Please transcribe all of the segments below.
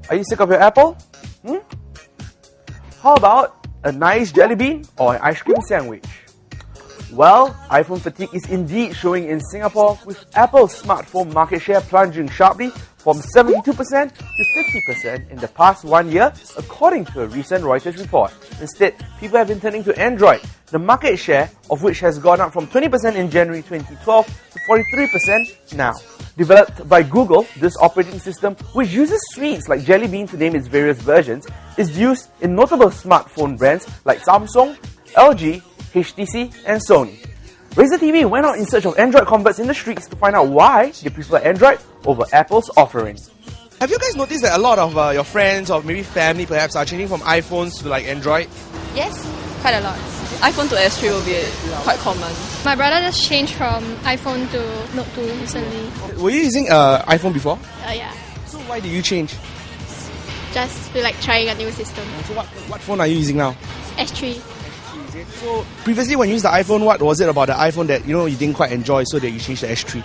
Are you sick of your Apple? How about a nice jelly bean or an ice cream sandwich? Well, iPhone fatigue is indeed showing in Singapore, with Apple's smartphone market share plunging sharply from 72% to 50% in the past 1 year, according to a recent Reuters report. Instead, people have been turning to Android, the market share of which has gone up from 20% in January 2012 to 43% now. Developed by Google, this operating system, which uses sweets like Jelly Bean to name its various versions, is used in notable smartphone brands like Samsung, LG, HTC and Sony. Razer TV went out in search of Android converts in the streets to find out why they prefer Android over Apple's offering. Have you guys noticed that a lot of your friends or maybe family perhaps are changing from iPhones to like Android? Yes, quite a lot. iPhone to S3 will be quite common. My brother just changed from iPhone to Note 2 recently. Were you using iPhone before? Yeah. So why did you change? Just feel like trying a new system. So what phone are you using now? S3. So previously when you used the iPhone, what was it about the iPhone that you didn't quite enjoy so that you changed the S3?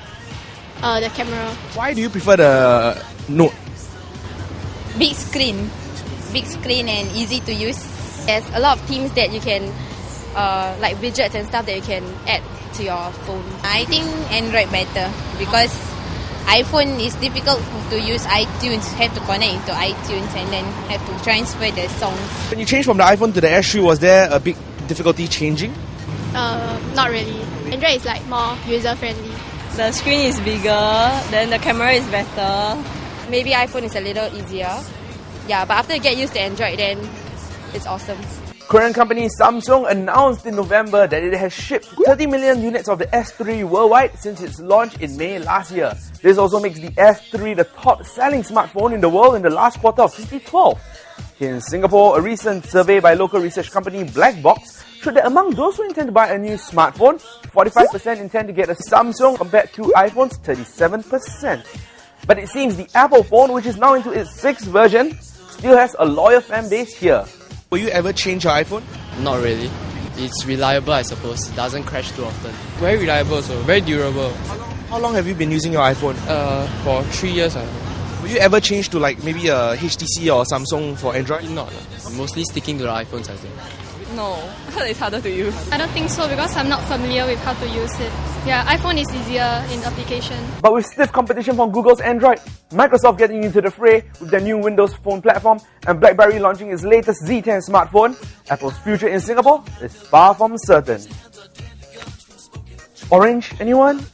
The camera. Why do you prefer the Note? Big screen and easy to use. There's a lot of themes that you can, like widgets and stuff that you can add to your phone. I think Android better because iPhone is difficult to use iTunes, have to connect into iTunes and then have to transfer the songs. When you changed from the iPhone to the S3, was there a big difficulty changing? Not really. Android is like more user-friendly. The screen is bigger, then the camera is better. Maybe iPhone is a little easier. Yeah, but after you get used to Android, then it's awesome. Korean company Samsung announced in November that it has shipped 30 million units of the S3 worldwide since its launch in May last year. This also makes the S3 the top-selling smartphone in the world in the last quarter of 2012. Here in Singapore, a recent survey by local research company Blackbox showed that among those who intend to buy a new smartphone, 45% intend to get a Samsung compared to iPhone's 37%. But it seems the Apple phone, which is now into its 6th version, still has a loyal fan base here. Will you ever change your iPhone? Not really. It's reliable, I suppose. It doesn't crash too often. Very reliable also, very durable. How long have you been using your iPhone? For 3 years. Will you ever change to like maybe a HTC or Samsung for Android? Not. I'm mostly sticking to the iPhones, I think. No, it's harder to use. I don't think so because I'm not familiar with how to use it. Yeah, iPhone is easier in application. But with stiff competition from Google's Android, Microsoft getting into the fray with their new Windows Phone platform, and BlackBerry launching its latest Z10 smartphone, Apple's future in Singapore is far from certain. Orange, anyone?